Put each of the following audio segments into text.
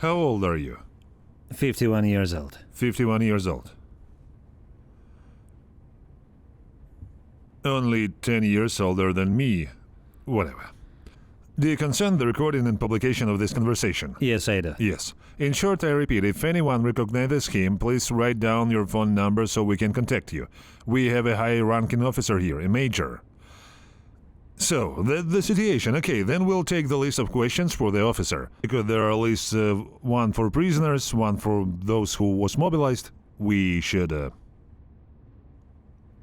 How old are you? 51 years old. 51 years old. Only 10 years older than me. Whatever. Do you consent the recording and publication of this conversation? Yes, I do. Yes. In short, I repeat, if anyone recognizes him, please write down your phone number so we can contact you. We have a high-ranking officer here, a major. So, the situation. Okay, then we'll take the list of questions for the officer. Because there are at least one for prisoners, one for those who was mobilized. We should...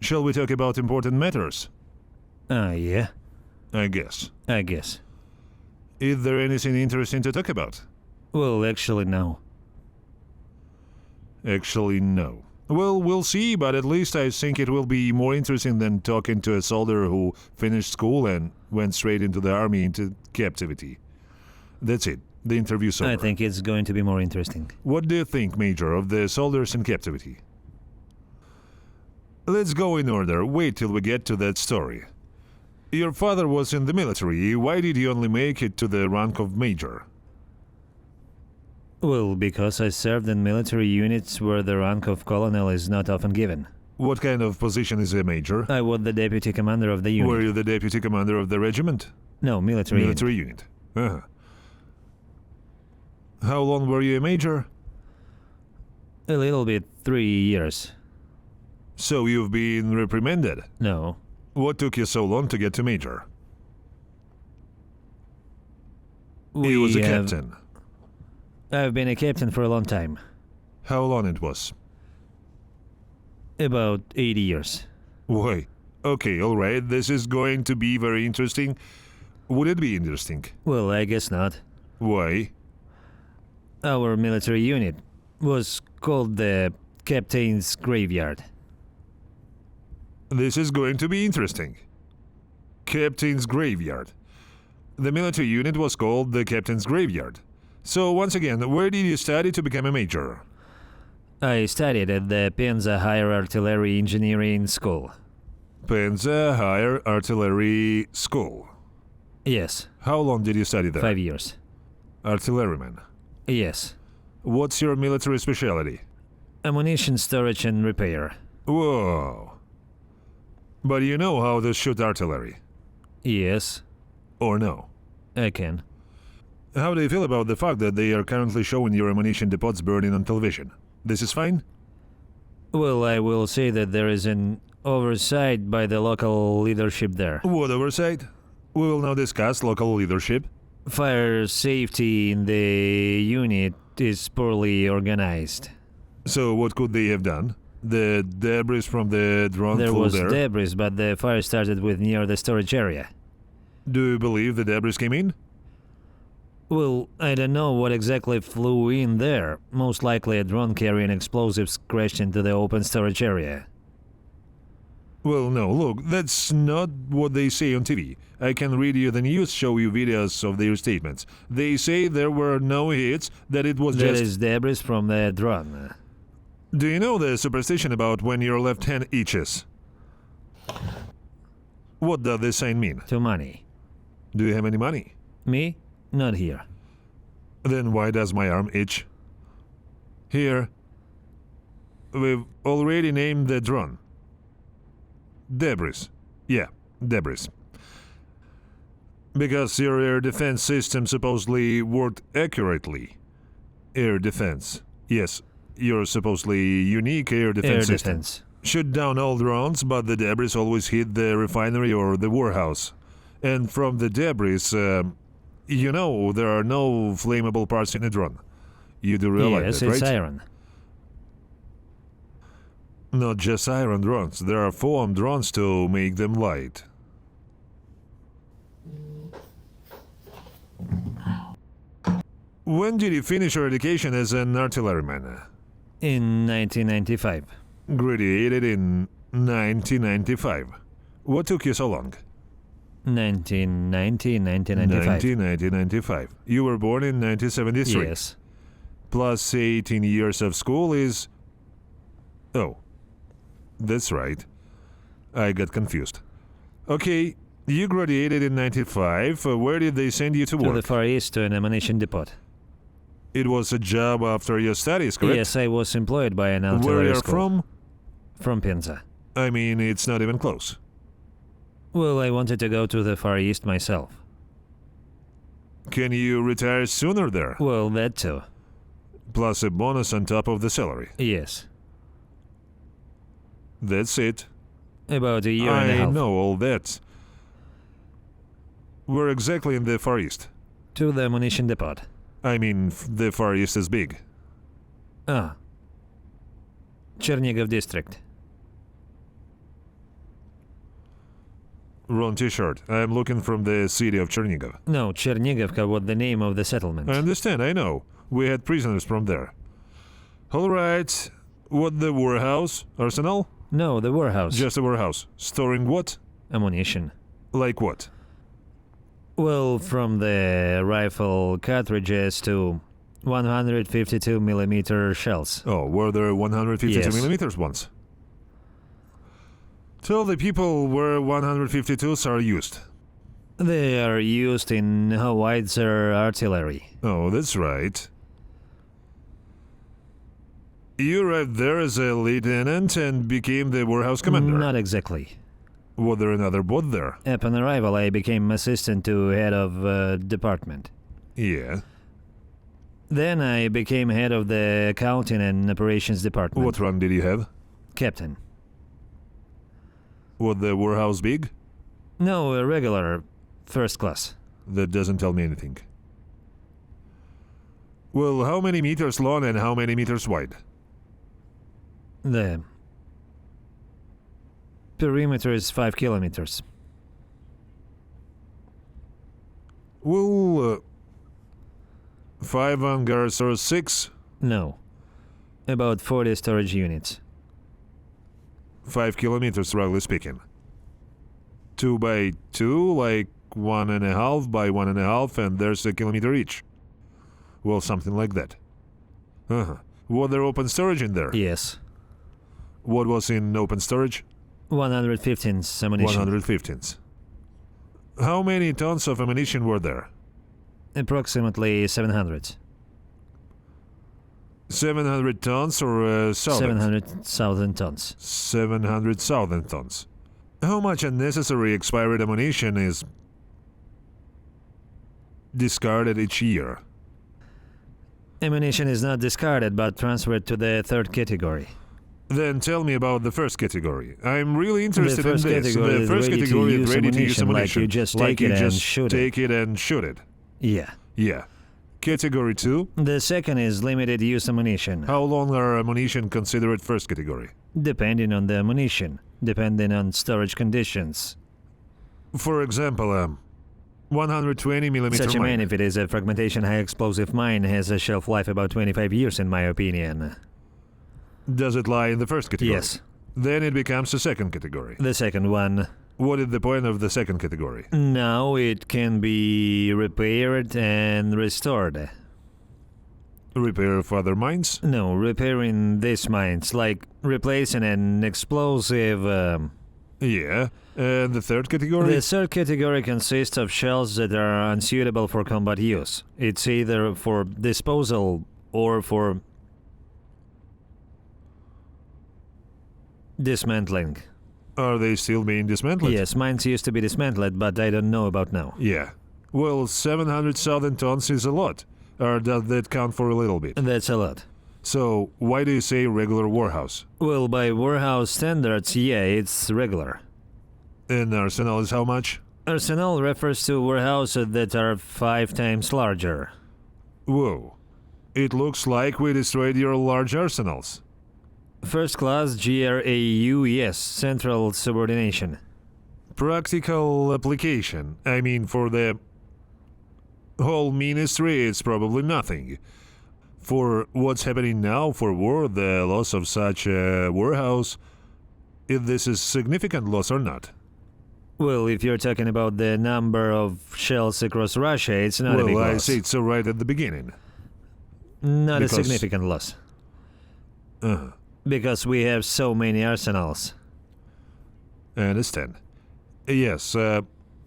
Shall we talk about important matters? Yeah. I guess. Is there anything interesting to talk about? Well, actually, no. Actually, no. Well, we'll see, but at least I think it will be more interesting than talking to a soldier who finished school and went straight into the army into captivity. That's it. The interview's over. I think it's going to be more interesting. What do you think, Major, of the soldiers in captivity? Let's go in order. Wait till we get to that story. Your father was in the military. Why did he only make it to the rank of major? Well, because I served in military units where the rank of colonel is not often given. What kind of position is a major? I was the deputy commander of the unit. Were you the deputy commander of the regiment? No, military unit. Uh-huh. How long were you a major? A little bit, 3 years. So you've been reprimanded? No. What took you so long to get to major? He was a captain. I've been a captain for a long time. How long it was? About 8 years. Why? Okay, alright, this is going to be very interesting. Would it be interesting? Well, I guess not. Why? Our military unit was called the Captain's Graveyard. This is going to be interesting. Captain's Graveyard. The military unit was called the Captain's Graveyard. So once again, where did you study to become a major? I studied at the Penza Higher Artillery Engineering School. Penza Higher Artillery School. Yes. How long did you study there? 5 years. Artilleryman. Yes. What's your military specialty? Ammunition storage and repair. Whoa. But you know how to shoot artillery? Yes. Or no? I can. How do you feel about the fact that they are currently showing your ammunition depots burning on television? This is fine? Well, I will say that there is an oversight by the local leadership there. What oversight? We will now discuss local leadership. Fire safety in the unit is poorly organized. So what could they have done? The debris from the drone there flew was there? Debris, but the fire started with near the storage area. Do you believe the debris came in? Well, I don't know what exactly flew in there. Most likely a drone carrying explosives crashed into the open storage area. Well, no, look, that's not what they say on TV. I can read you the news, show you videos of their statements. They say there were no hits, that it was There is debris from the drone. Do you know the superstition about when your left hand itches? What does this sign mean? To money. Do you have any money? Me? Not here. Then why does my arm itch? Here. We've already named the drone. Debris. Yeah, debris. Because your air defense system supposedly worked accurately. Air defense. Yes, your supposedly unique air defense system. Shoot down all drones, but the debris always hit the refinery or the warehouse. And from the debris, you know, there are no flammable parts in a drone. You do realize that, right? Yes, it's iron. Not just iron drones. There are foam drones to make them light. When did you finish your education as an artilleryman? In 1995. Graduated in 1995. What took you so long? 1995. You were born in 1973. Yes. Plus 18 years of school is... Oh, that's right. I got confused. Okay, you graduated in 95. Where did they send you to work? To the Far East, to an ammunition depot. It was a job after your studies, correct? Yes, I was employed by an Where artillery you're school. from? From Pinza. I mean, it's not even close. Well, I wanted to go to the Far East myself. Can you retire sooner there? Well, that too. Plus a bonus on top of the salary. Yes. That's it. About a year and a I half. know all that. Where exactly in the Far East? To the ammunition depot. I mean, the Far East is big. Ah. Chernigov district. Wrong t-shirt. I'm looking from the city of Chernigov. No, Chernigivka was the name of the settlement. I understand, I know. We had prisoners from there. Alright. What, the warehouse? Arsenal? No, the warehouse. Just a warehouse. Storing what? Ammunition. Like what? Well, from the rifle cartridges to 152mm shells. Oh, were there 152 Yes. millimeters ones? Tell the people where 152s are used. They are used in howitzer artillery. Oh, that's right. You arrived there as a lieutenant and became the warehouse commander. Not exactly. Was there another boat there? Upon arrival, I became assistant to head of department. Yeah. Then I became head of the accounting and operations department. What rank did you have? Captain. Was the warehouse big? No, a regular first class. That doesn't tell me anything. Well, how many meters long and how many meters wide? The perimeter is 5 kilometers. Well, 5 hangars or 6? No. About 40 storage units. 5 kilometers, roughly speaking. 2 by 2, like 1.5 by 1.5, and there's a kilometer each. Well, something like that. Uh-huh. Was there open storage in there? Yes. What was in open storage? 115 ammunition. 115s. How many tons of ammunition were there? Approximately 700. 700 tons or 700,000 tons. 700,000 tons. How much unnecessary expired ammunition is discarded each year? Ammunition is not discarded but transferred to the third category. Then tell me about the first category. I'm really interested in first this. category The is first ready to category is use ready to use ammunition, like ammunition. you just Like take you it and just shoot it. take it and shoot it. Yeah. Yeah. Category 2. The second is limited use ammunition. How long are ammunition considered first category? Depending on the ammunition, depending on storage conditions. For example, 120 millimeter Such a mine. mine, if it is a fragmentation high explosive mine, has a shelf life about 25 years in my opinion. Does it lie in the first category? Yes. Then it becomes a second category. The second one. What is the point of the second category? Now it can be repaired and restored. Repair for other mines? No, repairing these mines, like replacing an explosive. Yeah. And the third category? The third category consists of shells that are unsuitable for combat use. It's either for disposal or for dismantling. Are they still being dismantled? Yes, mines used to be dismantled, but I don't know about now. Yeah. Well, 700,000 tons is a lot. Or does that count for a little bit? That's a lot. So, why do you say regular warehouse? Well, by warehouse standards, yeah, it's regular. And arsenal is how much? Arsenal refers to warehouses that are 5 times larger. Whoa. It looks like we destroyed your large arsenals. First class GRAU, yes, central subordination. Practical application. I mean, for the whole ministry, it's probably nothing. For what's happening now for war, the loss of such a warehouse, if this is significant loss or not. Well, if you're talking about the number of shells across Russia, it's not a big Well, I loss. said so right at the beginning. Not because- a significant loss. Uh-huh. Because we have so many arsenals. I understand. Yes,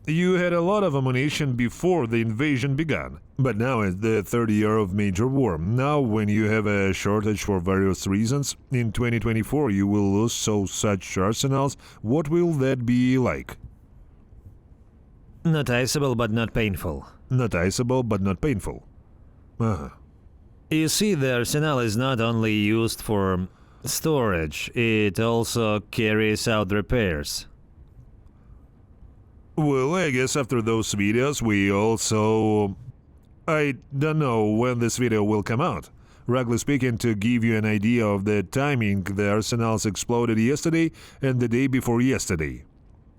You had a lot of ammunition before the invasion began, but now it's the third year of major war. Now, when you have a shortage for various reasons, in 2024 you will lose such arsenals. What will that be like? Noticeable but not painful. Noticeable but not painful. Uh-huh. You see, the arsenal is not only used for storage, it also carries out repairs. Well, I guess after those videos we also... I don't know when this video will come out. Roughly speaking, to give you an idea of the timing, the arsenals exploded yesterday and the day before yesterday.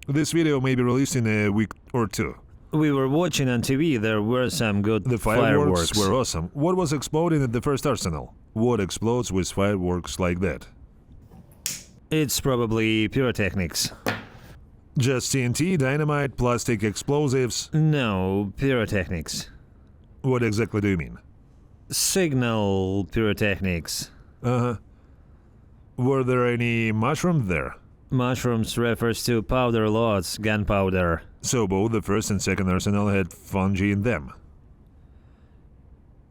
This video may be released in a week or two. We were watching on TV, there were some good The fireworks were awesome. What was exploding at the first arsenal? What explodes with fireworks like that? It's probably pyrotechnics. Just TNT, dynamite, plastic explosives? No, pyrotechnics. What exactly do you mean? Signal pyrotechnics. Uh-huh. Were there any mushrooms there? Mushrooms refers to powder loads, gunpowder. So both the first and second arsenal had fungi in them?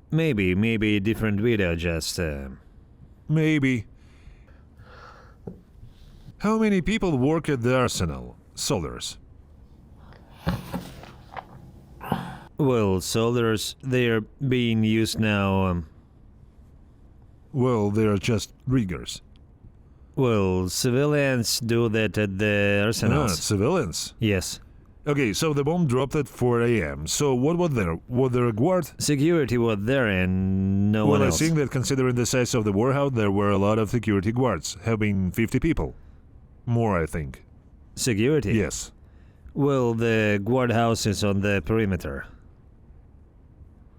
Maybe different video, just... Maybe. How many people work at the arsenal? Soldiers. Well, soldiers, they're being used now... Well, they're just riggers. Well, civilians do that at the arsenals. Civilians? Yes. Okay, so the bomb dropped at 4 a.m. So what was there? Was there a guard? Security was there and no one Well, I else. think that considering the size of the warehouse, there were a lot of security guards, having 50 people. More, I think. Security? Yes. Well, the guardhouse is on the perimeter.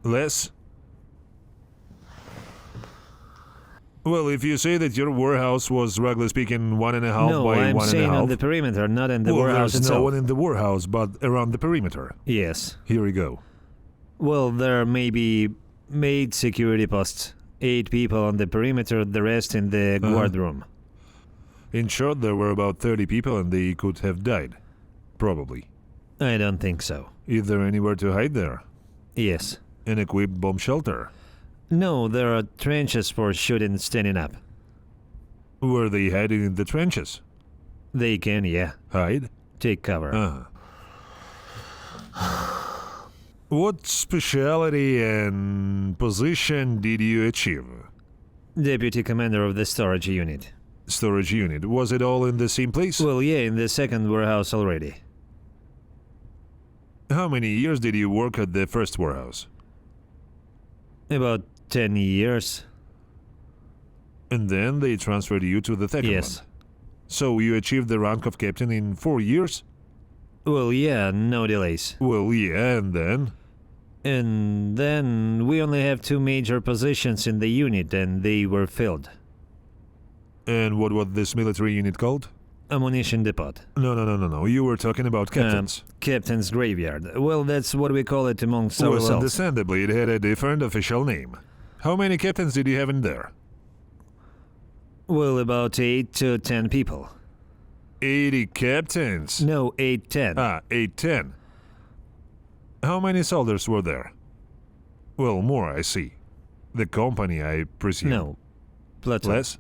Less? Well, if you say that your warehouse was, roughly speaking, 1.5 No, by I'm 1.5... saying on the perimeter, not in the well, warehouse there's itself. no one in the warehouse, but around the perimeter. Yes. Here we go. Well, there may be 8 security posts. 8 people on the perimeter, the rest in the guard room. In short, there were about 30 people and they could have died. Probably. I don't think so. Is there anywhere to hide there? Yes. An equipped bomb shelter? No, there are trenches for shooting standing up. Were they hiding in the trenches? They can, yeah. Hide? Take cover. What specialty and position did you achieve? Deputy commander of the storage unit. Storage unit. Was it all in the same place? Well, yeah, in the second warehouse already. How many years did you work at the first warehouse? About 10 years. And then they transferred you to the second Yes. one. So you achieved the rank of captain in 4 years? Well, yeah, no delays. Well, yeah, and then? And then we only have 2 major positions in the unit and they were filled. And what was this military unit called? Ammunition depot. No. You were talking about captains. Captain's graveyard. Well, that's what we call it amongst Well, ourselves. understandably, it had a different official name. How many captains did you have in there? Well, about 8 to 10 people. 80 captains? No, 8, 10. 8, 10. How many soldiers were there? Well, more, I see. The company, I presume. No. Platoon. Less?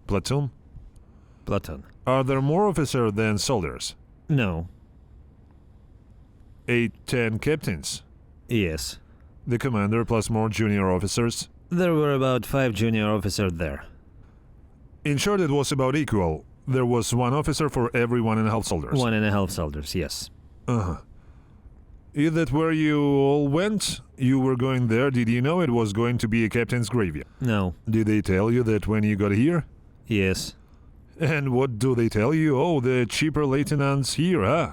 Platoon? Platoon. Are there more officers than soldiers? No. 8, 10 captains? Yes. The commander plus more junior officers? There were about 5 junior officers there. In short, it was about equal. There was 1 officer for every 1.5 soldiers. 1.5 soldiers, yes. Is that where you all went? You were going there. Did you know it was going to be a captain's graveyard? No. Did they tell you that when you got here? Yes. And what do they tell you? Oh, the cheaper lieutenants here, huh?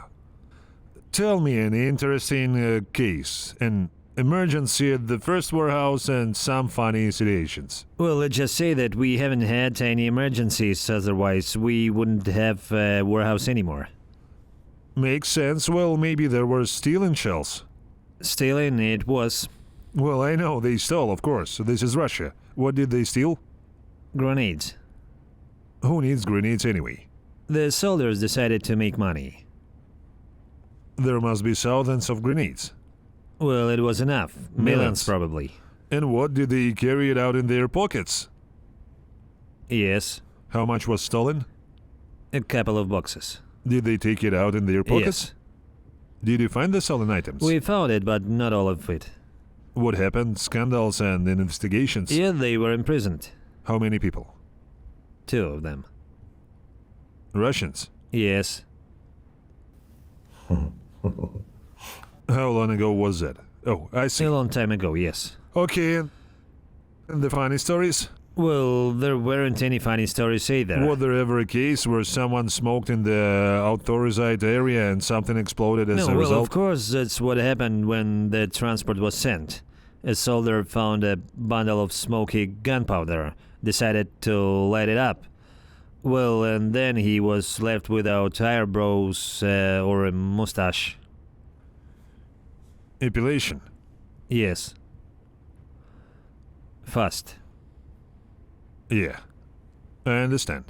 Tell me an interesting case, an emergency at the first warehouse and some funny situations. Well, let's just say that we haven't had any emergencies, otherwise we wouldn't have a warehouse anymore. Makes sense. Well, maybe there were stealing shells. Stealing, it was. Well, I know, they stole, of course. This is Russia. What did they steal? Grenades. Who needs grenades anyway? The soldiers decided to make money. There must be thousands of grenades. Well, it was enough. Millions, probably. And what, did they carry it out in their pockets? Yes. How much was stolen? A couple of boxes. Did they take it out in their pockets? Yes. Did you find the stolen items? We found it, but not all of it. What happened? Scandals and investigations? Yeah, they were imprisoned. How many people? 2 of them. Russians? Yes. How long ago was that? Oh, I see. A long time ago, yes. Okay, and the funny stories? Well, there weren't any funny stories either. Was there ever a case where someone smoked in the authorized area and something exploded as a well, result? of course, that's what happened when the transport was sent. A soldier found a bundle of smoky gunpowder, decided to light it up. Well, and then he was left without eyebrows or a mustache. Epilation? Yes. Fast. Yeah, I understand.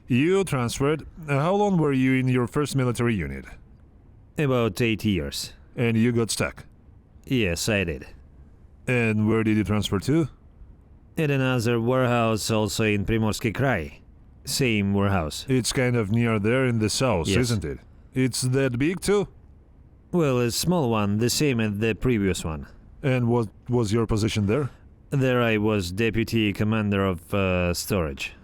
You transferred. How long were you in your first military unit? About 8 years. And you got stuck? Yes, I did. And where did you transfer to? At another warehouse also in Primorsky Krai. Same warehouse. It's kind of near there in the south, Yes. isn't it? It's that big too? Well, a small one, the same as the previous one. And what was your position there? There I was deputy commander of storage.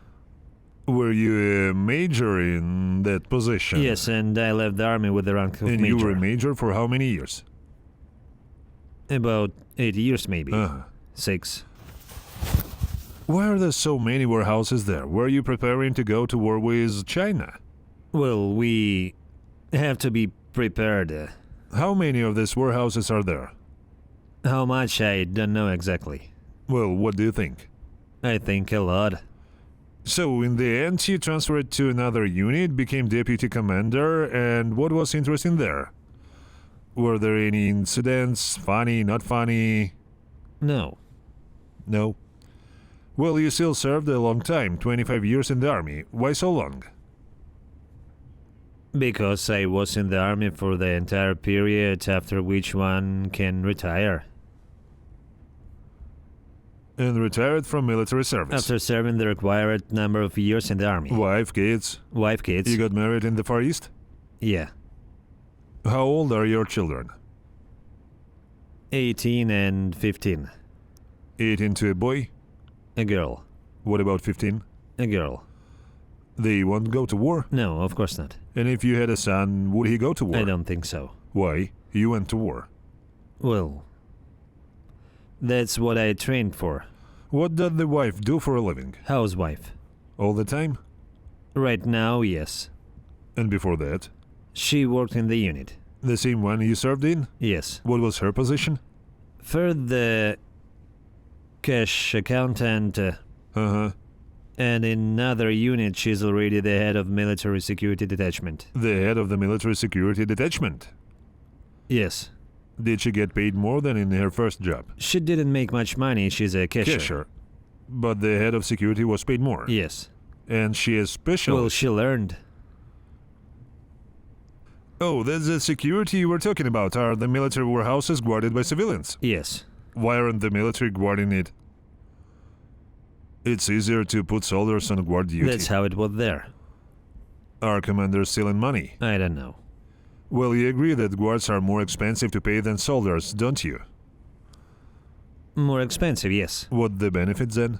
Were you a major in that position? Yes, and I left the army with the rank of And major. you were a major for how many years? About 8 years, maybe. 6. Why are there so many warehouses there? Were you preparing to go to war with China? Well, we have to be prepared. How many of these warehouses are there? How much, I don't know exactly. Well, what do you think? I think a lot. So, in the end, you transferred to another unit, became deputy commander, and what was interesting there? Were there any incidents? Funny, not funny? No. No? Well, you still served a long time, 25 years in the army. Why so long? Because I was in the army for the entire period after which one can retire. And retired from military service. After serving the required number of years in the army. Wife, kids. Wife, kids. You got married in the Far East? Yeah. How old are your children? 18 and 15. 18 to a boy? A girl. What about 15? A girl. They won't go to war? No, of course not. And if you had a son, would he go to war? I don't think so. Why? You went to war. Well, that's what I trained for. What does the wife do for a living? Housewife. All the time? Right now, yes. And before that? She worked in the unit. The same one you served in? Yes. What was her position? First the cash accountant, Uh-huh. and in another unit she's already the head of military security detachment. The head of the military security detachment. Yes. Did she get paid more than in her first job? She didn't make much money, she's a cashier. Cashier. But the head of security was paid more. Yes. And she is special. Well, she learned. Oh, that's the security you were talking about. Are the military warehouses guarded by civilians? Yes. Why aren't the military guarding it? It's easier to put soldiers on guard duty. That's how it was there. Are commanders stealing money? I don't know. Well, you agree that guards are more expensive to pay than soldiers, don't you? More expensive, yes. What the benefits then?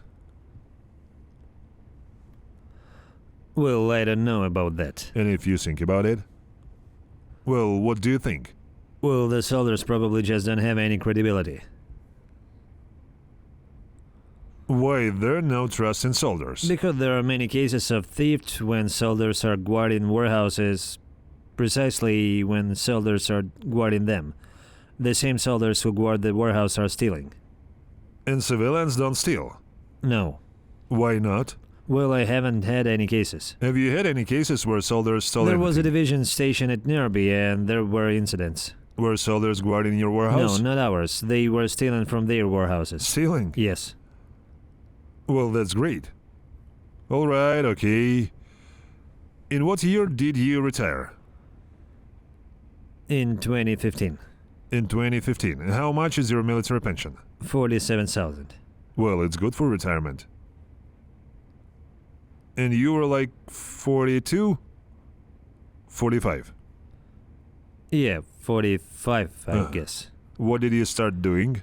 Well, I don't know about that. And if you think about it? Well, what do you think? Well, the soldiers probably just don't have any credibility. Why there no trust in soldiers? Because there are many cases of theft when soldiers are guarding warehouses, precisely when soldiers are guarding them. The same soldiers who guard the warehouse are stealing. And civilians don't steal? No. Why not? Well, I haven't had any cases. Have you had any cases where soldiers stole There was a anything? division station at Nerby and there were incidents. Were soldiers guarding your warehouse? No, not ours. They were stealing from their warehouses. Stealing? Yes. Well, that's great. All right, okay. In what year did you retire? In 2015. In 2015. How much is your military pension? 47,000. Well, it's good for retirement. And you were like 42? 45. Yeah, 45, I guess. What did you start doing?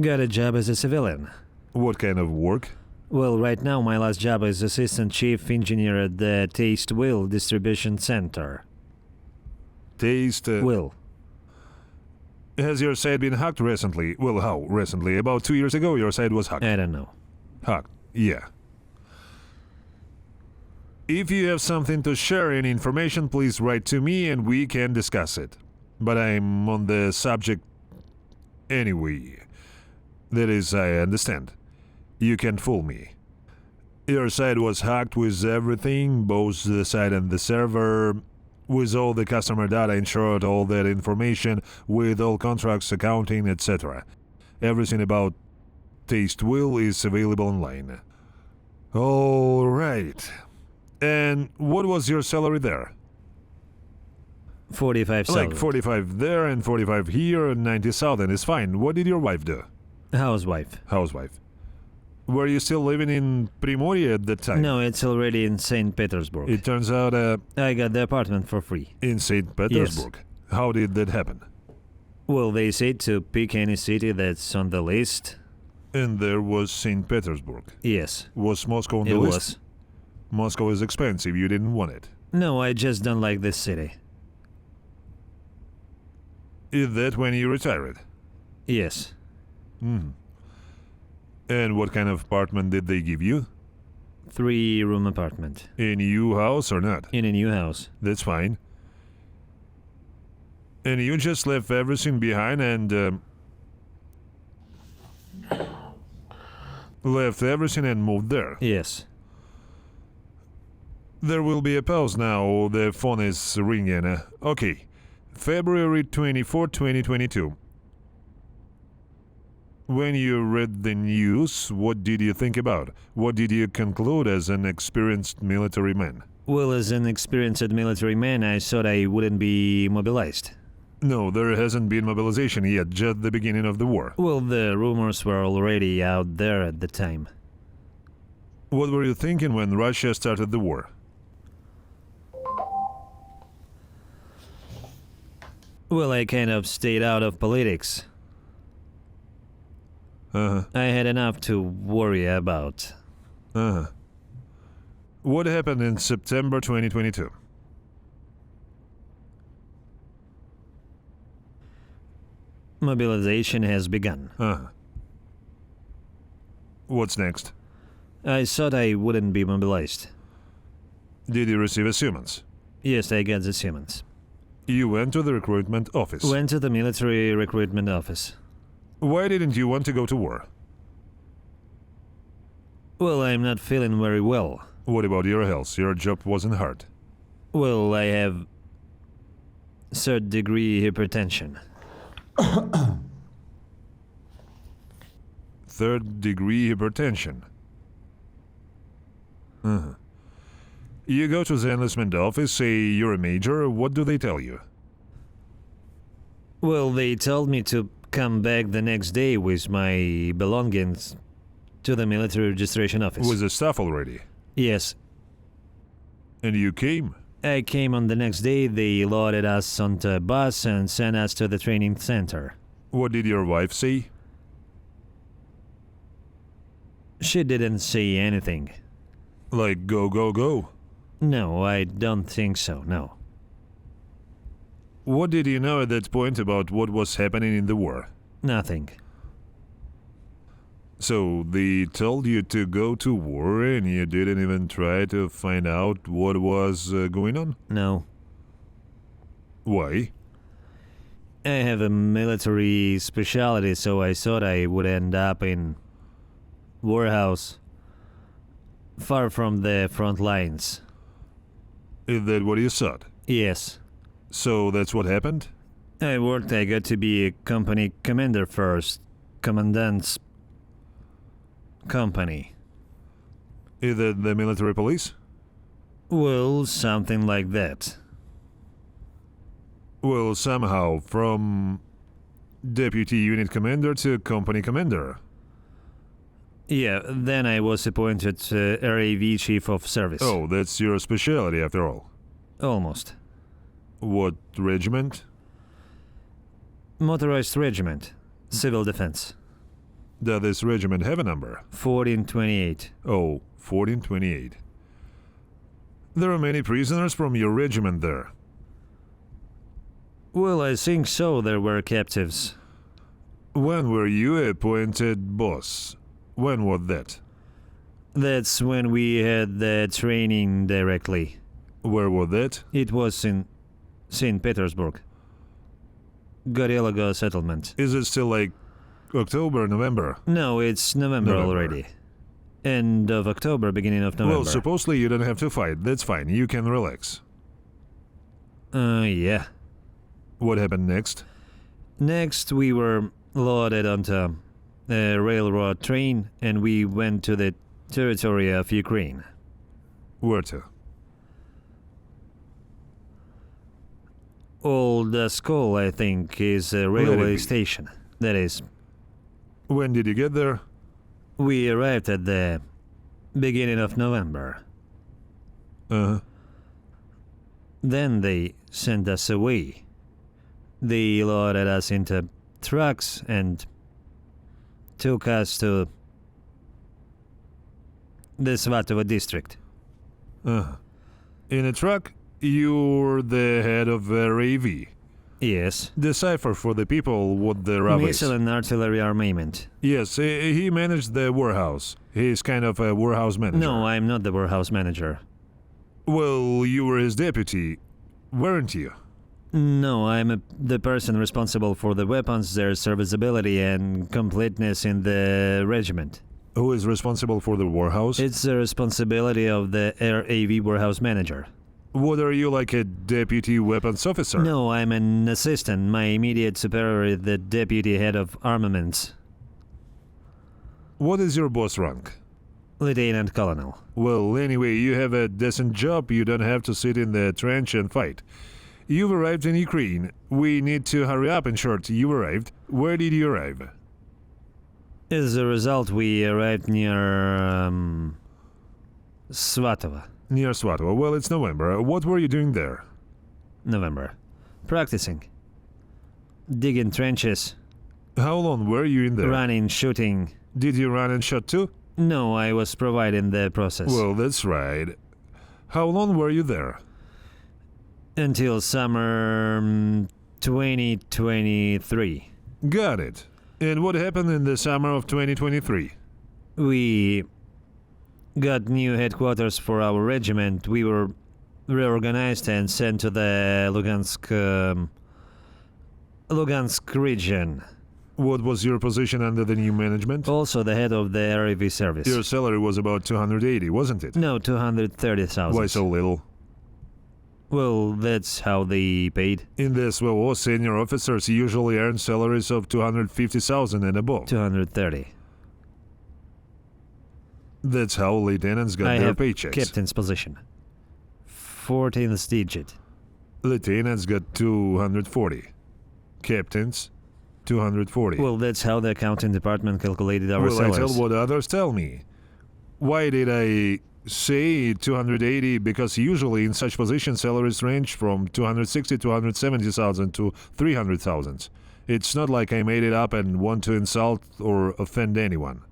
Got a job as a civilian. What kind of work? Well, right now my last job is assistant chief engineer at the Taste Wheel Distribution Center. Taste... Will. Has your site been hacked recently? Well, how recently? About 2 years ago your site was hacked. I don't know. Hacked, yeah. If you have something to share, any information, please write to me and we can discuss it. But I'm on the subject anyway. That is, I understand. You can't fool me. Your site was hacked with everything, both the site and the server, with all the customer data ensured, all that information, with all contracts, accounting, etc. Everything about Taste Wheel is available online. All right. And what was your salary there? 45,000. Like 45 there and 45 here, 90,000 is fine. What did your wife do? Housewife. Housewife. Were you still living in Primorye at that time? No, it's already in St. Petersburg. It turns out I got the apartment for free. in St. Petersburg. How did that happen? Well, they say to pick any city that's on the list. And there was St. Petersburg. Yes, Was Moscow on it the list? was. Moscow is expensive, you didn't want it. No, I just don't like this city. Is that when you retired? Yes. And what kind of apartment did they give you? 3-room apartment. A new house or not? In a new house. That's fine. And you just left everything behind and left everything and moved there. Yes. There will be a pause now. The phone is ringing. Okay. February 24, 2022. When you read the news, what did you think about? What did you conclude as an experienced military man? Well, as an experienced military man, I thought I wouldn't be mobilized. No, there hasn't been mobilization yet, just the beginning of the war. Well, the rumors were already out there at the time. What were you thinking when Russia started the war? Well, I kind of stayed out of politics. I had enough to worry about. What happened in September 2022? Mobilization has begun. What's next? I thought I wouldn't be mobilized. Did you receive a summons? Yes, I got the summons. You went to the recruitment office. Went to the military recruitment office. Why didn't you want to go to war? Well, I'm not feeling very well. What about your health? Your job wasn't hard. Well, I have third-degree hypertension. Third-degree hypertension. You go to the enlistment office, say you're a major, what do they tell you? Well, they told me to come back the next day with my belongings to the military registration office. Was the staff already? Yes. And you came? I came on the next day. They loaded us onto a bus and sent us to the training center. What did your wife say? She didn't say anything. Like, go, go, go? No, I don't think so, no. What did you know at that point about what was happening in the war? Nothing. So they told you to go to war and you didn't even try to find out what was going on? No. Why? I have a military specialty, so I thought I would end up in warehouse, far from the front lines. Is that what you thought? Yes. So that's what happened? I got to be a company commander first. Commandant's company. Is that the military police? Well, something like that. Well, somehow, from deputy unit commander to company commander. Yeah, then I was appointed RAV Chief of Service. Oh, that's your specialty after all. Almost. What regiment? Motorized regiment. Civil defense. Does this regiment have a number? 1428. Oh, 1428. There are many prisoners from your regiment there. Well, I think so. There were captives. When were you appointed boss? When was that? That's when we had the training directly. Where was that? It was in St. Petersburg. Gorilago settlement. Is it still like October, November? No, it's November already. End of October, beginning of November. Well, supposedly you don't have to fight. That's fine. You can relax. Yeah. What happened next? Next, we were loaded onto a railroad train and we went to the territory of Ukraine. Where to? Old Skol, I think, is a railway station. That is. When did you get there? We arrived at the beginning of November. Uh-huh. Then they sent us away. They loaded us into trucks and took us to the Svatova district. Uh-huh. In a truck, you're the head of RAV. Yes. Decipher for the people what the RAV is. Missile and artillery armament. Yes, he managed the warehouse. He's kind of a warehouse manager. No, I'm not the warehouse manager. Well, you were his deputy, weren't you? No, I'm the person responsible for the weapons, their serviceability and completeness in the regiment. Who is responsible for the warehouse? It's the responsibility of the RAV warehouse manager. What are you, like a deputy weapons officer? No, I'm an assistant. My immediate superior is the deputy head of armaments. What is your boss rank? Lieutenant Colonel. Well, anyway, you have a decent job. You don't have to sit in the trench and fight. You've arrived in Ukraine. We need to hurry up. In short, you arrived. Where did you arrive? As a result, we arrived near Svatova. Near Svatova. Well, it's November. What were you doing there? November. Practicing. Digging trenches. How long were you in there? Running, shooting. Did you run and shot too? No, I was providing the process. Well, that's right. How long were you there? Until summer 2023. Got it. And what happened in the summer of 2023? We got new headquarters for our regiment. We were reorganized and sent to the Lugansk region. What was your position under the new management? Also the head of the RAV service. Your salary was about 280, wasn't it? No, 230,000. Why so little? Well, that's how they paid. In the SWO, senior officers usually earn salaries of 250,000 and above. 230. That's how lieutenants got their paychecks. Captain's position. 14th digit. Lieutenants got 240. Captains, 240. Well, that's how the accounting department calculated our salaries. I tell what others tell me. Why did I say 280? Because usually in such positions salaries range from 260 to 270,000 to 300,000. It's not like I made it up and want to insult or offend anyone.